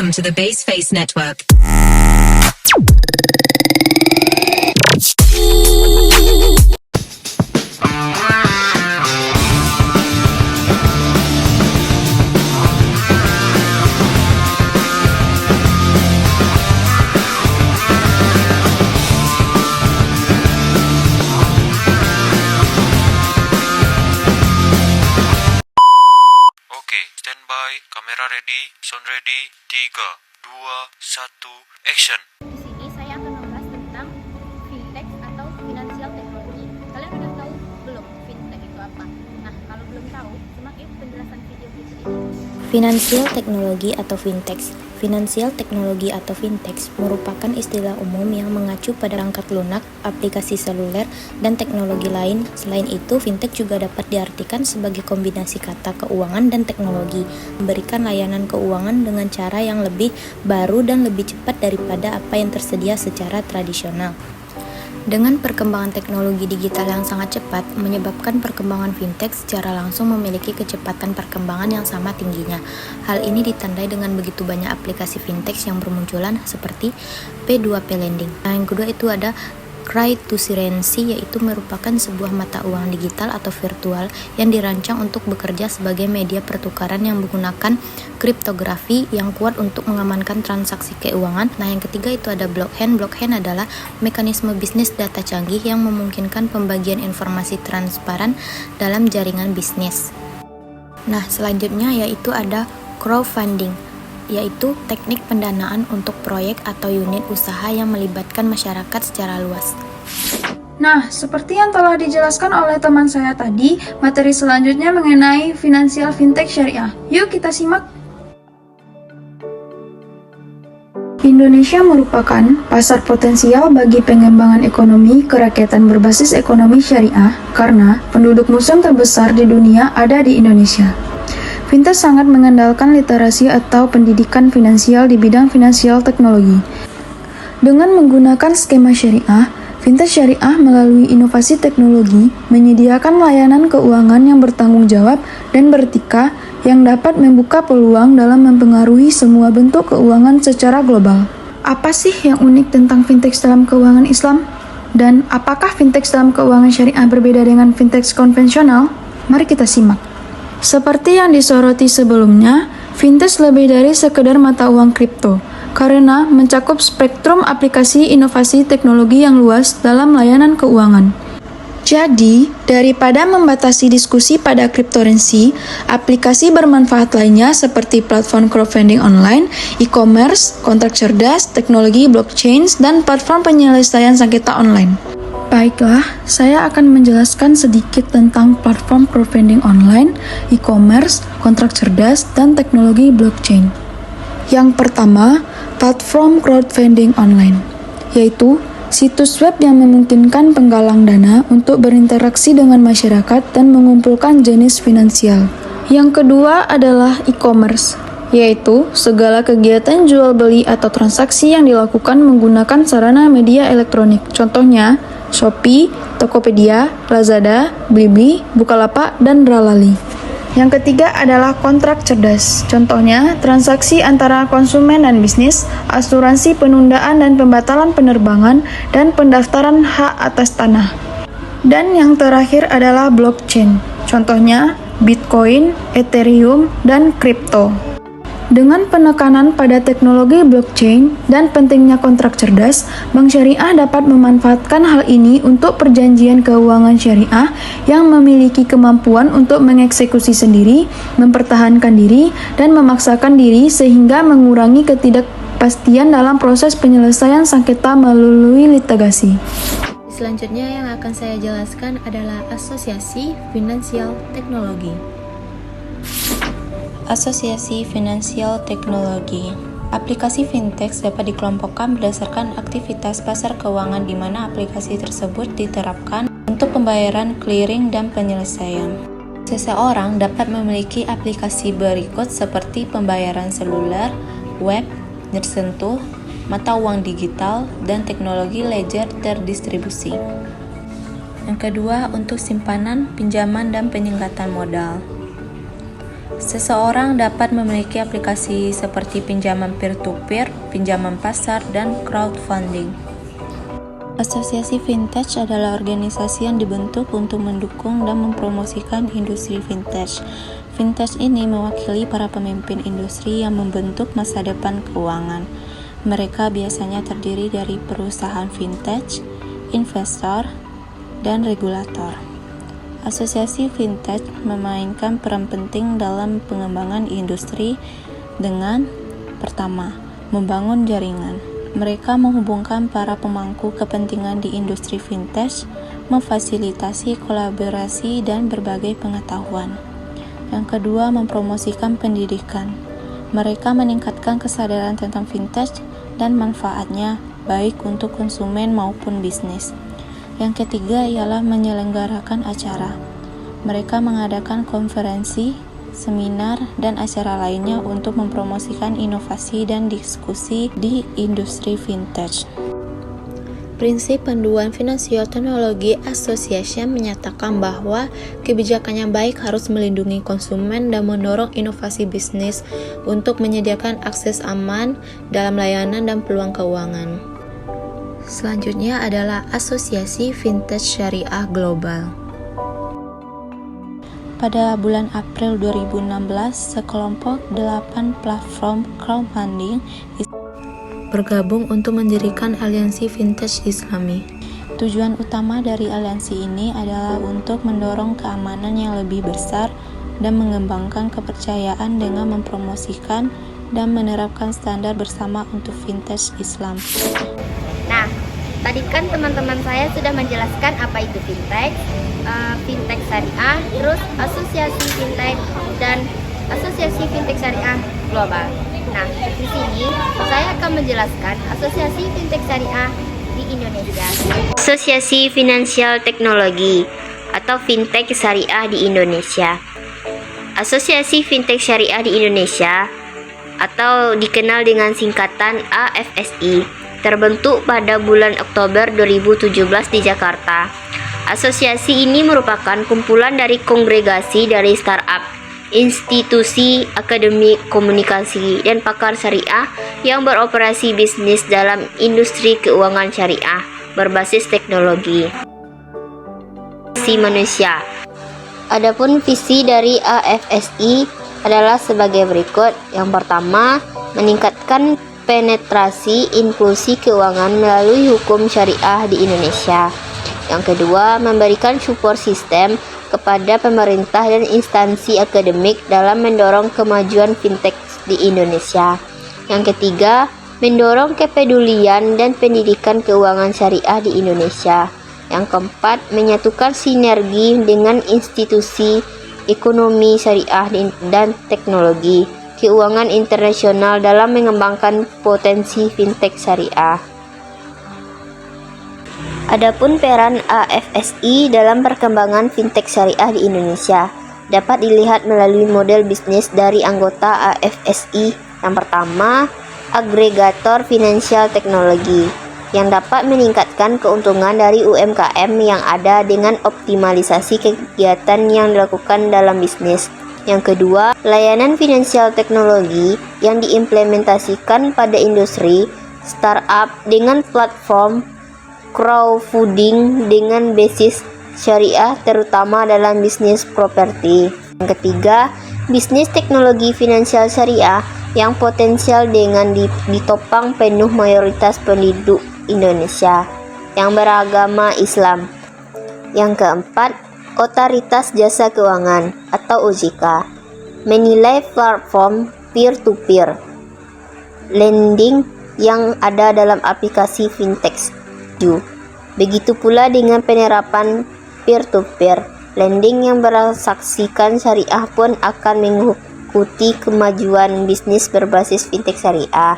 Welcome to the Baseface Network. Standby, kamera ready, sound ready, 3, 2, 1, action. Di sini saya akan membahas tentang fintech atau financial technology. Kalian udah tahu belum fintech itu apa? Nah, kalau belum tahu, simak penjelasan video kita ini. Financial technology atau fintech. Financial technology atau fintech merupakan istilah umum yang mengacu pada perangkat lunak, aplikasi seluler, dan teknologi lain. Selain itu, fintech juga dapat diartikan sebagai kombinasi kata keuangan dan teknologi, memberikan layanan keuangan dengan cara yang lebih baru dan lebih cepat daripada apa yang tersedia secara tradisional. Dengan perkembangan teknologi digital yang sangat cepat, menyebabkan perkembangan fintech secara langsung memiliki kecepatan perkembangan yang sama tingginya. Hal ini ditandai dengan begitu banyak aplikasi fintech yang bermunculan seperti P2P Lending. Nah, yang kedua itu ada cryptocurrency, yaitu merupakan sebuah mata uang digital atau virtual yang dirancang untuk bekerja sebagai media pertukaran yang menggunakan kriptografi yang kuat untuk mengamankan transaksi keuangan. Nah, yang ketiga itu ada blockchain. Blockchain adalah mekanisme bisnis data canggih yang memungkinkan pembagian informasi transparan dalam jaringan bisnis. Nah, selanjutnya yaitu ada crowdfunding, yaitu teknik pendanaan untuk proyek atau unit usaha yang melibatkan masyarakat secara luas. Nah, seperti yang telah dijelaskan oleh teman saya tadi, materi selanjutnya mengenai finansial fintech syariah. Yuk kita simak. Indonesia merupakan pasar potensial bagi pengembangan ekonomi kerakyatan berbasis ekonomi syariah karena penduduk muslim terbesar di dunia ada di Indonesia. Fintech sangat mengandalkan literasi atau pendidikan finansial di bidang finansial teknologi. Dengan menggunakan skema syariah, fintech syariah melalui inovasi teknologi menyediakan layanan keuangan yang bertanggung jawab dan beretika yang dapat membuka peluang dalam mempengaruhi semua bentuk keuangan secara global. Apa sih yang unik tentang fintech dalam keuangan Islam? Dan apakah fintech dalam keuangan syariah berbeda dengan fintech konvensional? Mari kita simak. Seperti yang disoroti sebelumnya, fintech lebih dari sekedar mata uang kripto, karena mencakup spektrum aplikasi inovasi teknologi yang luas dalam layanan keuangan. Jadi, daripada membatasi diskusi pada cryptocurrency, aplikasi bermanfaat lainnya seperti platform crowdfunding online, e-commerce, kontrak cerdas, teknologi blockchain, dan platform penyelesaian sengketa online. Baiklah, saya akan menjelaskan sedikit tentang platform crowdfunding online, e-commerce, kontrak cerdas, dan teknologi blockchain. Yang pertama, platform crowdfunding online, yaitu situs web yang memungkinkan penggalang dana untuk berinteraksi dengan masyarakat dan mengumpulkan jenis finansial. Yang kedua adalah e-commerce, yaitu segala kegiatan jual beli atau transaksi yang dilakukan menggunakan sarana media elektronik. Contohnya, Shopee, Tokopedia, Lazada, Blibli, Bukalapak, dan Ralali. Yang ketiga adalah kontrak cerdas. Contohnya, transaksi antara konsumen dan bisnis, asuransi penundaan dan pembatalan penerbangan, dan pendaftaran hak atas tanah. Dan yang terakhir adalah blockchain. Contohnya, Bitcoin, Ethereum, dan kripto. Dengan penekanan pada teknologi blockchain dan pentingnya kontrak cerdas, bank syariah dapat memanfaatkan hal ini untuk perjanjian keuangan syariah yang memiliki kemampuan untuk mengeksekusi sendiri, mempertahankan diri, dan memaksakan diri sehingga mengurangi ketidakpastian dalam proses penyelesaian sengketa melalui litigasi. Selanjutnya yang akan saya jelaskan adalah asosiasi finansial teknologi. Asosiasi Finansial Teknologi. Aplikasi fintech dapat dikelompokkan berdasarkan aktivitas pasar keuangan di mana aplikasi tersebut diterapkan untuk pembayaran, clearing, dan penyelesaian. Seseorang dapat memiliki aplikasi berikut seperti pembayaran seluler, web, tersentuh, mata uang digital, dan teknologi ledger terdistribusi. Yang kedua, untuk simpanan, pinjaman, dan peningkatan modal. Seseorang dapat memiliki aplikasi seperti pinjaman peer-to-peer, pinjaman pasar, dan crowdfunding. Asosiasi Vintage adalah organisasi yang dibentuk untuk mendukung dan mempromosikan industri vintage. Vintage ini mewakili para pemimpin industri yang membentuk masa depan keuangan. Mereka biasanya terdiri dari perusahaan vintage, investor, dan regulator. Asosiasi vintage memainkan peran penting dalam pengembangan industri dengan pertama, membangun jaringan. Mereka menghubungkan para pemangku kepentingan di industri vintage, memfasilitasi kolaborasi dan berbagai pengetahuan. Yang kedua, mempromosikan pendidikan. Mereka meningkatkan kesadaran tentang vintage dan manfaatnya baik untuk konsumen maupun bisnis. Yang ketiga ialah menyelenggarakan acara. Mereka mengadakan konferensi, seminar, dan acara lainnya untuk mempromosikan inovasi dan diskusi di industri vintage. Prinsip Panduan Financial Technology Association menyatakan bahwa kebijakan yang baik harus melindungi konsumen dan mendorong inovasi bisnis untuk menyediakan akses aman dalam layanan dan peluang keuangan. Selanjutnya adalah Asosiasi Vintage Syariah Global. Pada bulan April 2016, sekelompok 8 platform crowdfunding bergabung untuk mendirikan aliansi vintage Islami. Tujuan utama dari aliansi ini adalah untuk mendorong keamanan yang lebih besar dan mengembangkan kepercayaan dengan mempromosikan dan menerapkan standar bersama untuk vintage Islam. Nah, tadi kan teman-teman saya sudah menjelaskan apa itu fintech, fintech syariah, terus asosiasi fintech dan asosiasi fintech syariah global. Nah, di sini saya akan menjelaskan asosiasi fintech syariah di Indonesia. Asosiasi Finansial Teknologi atau fintech syariah di Indonesia. Asosiasi fintech syariah di Indonesia atau dikenal dengan singkatan AFSI terbentuk pada bulan Oktober 2017 di Jakarta. Asosiasi ini merupakan kumpulan dari kongregasi dari startup, institusi akademik komunikasi, dan pakar syariah yang beroperasi bisnis dalam industri keuangan syariah berbasis teknologi. Visi manusia. Adapun visi dari AFSI adalah sebagai berikut. Yang pertama, meningkatkan penetrasi inklusi keuangan melalui hukum syariah di Indonesia. Yang kedua, memberikan support sistem kepada pemerintah dan instansi akademik dalam mendorong kemajuan fintech di Indonesia. Yang ketiga, mendorong kepedulian dan pendidikan keuangan syariah di Indonesia. Yang keempat, menyatukan sinergi dengan institusi ekonomi syariah dan teknologi keuangan internasional dalam mengembangkan potensi fintech syariah. Adapun peran AFSI dalam perkembangan fintech syariah di Indonesia dapat dilihat melalui model bisnis dari anggota AFSI. Yang pertama, agregator finansial teknologi yang dapat meningkatkan keuntungan dari UMKM yang ada dengan optimalisasi kegiatan yang dilakukan dalam bisnis. Yang kedua, layanan finansial teknologi yang diimplementasikan pada industri startup dengan platform crowdfunding dengan basis syariah terutama dalam bisnis properti. Yang ketiga, bisnis teknologi finansial syariah yang potensial dengan ditopang penuh mayoritas penduduk Indonesia yang beragama Islam. Yang keempat, otoritas jasa keuangan atau OJK menilai platform peer-to-peer lending yang ada dalam aplikasi fintech. Begitu pula dengan penerapan peer-to-peer lending yang bersaksikan syariah pun akan mengikuti kemajuan bisnis berbasis fintech syariah.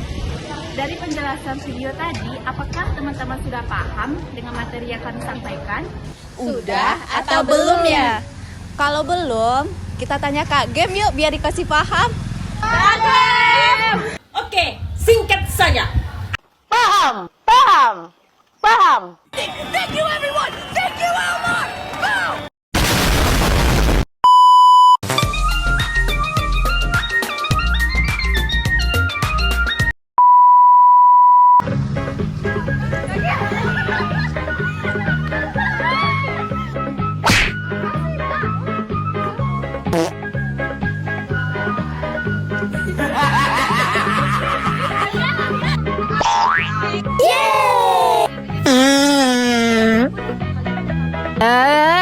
Dari penjelasan video tadi, apakah teman-teman sudah paham dengan materi yang kami sampaikan? Udah atau belum ya? Kalau belum, kita tanya Kak Gem yuk biar dikasih paham. Kak Gem! Oke, singkat saja. Paham, paham, paham. Thank you everyone. Thank you Elmar. Go. Yeay!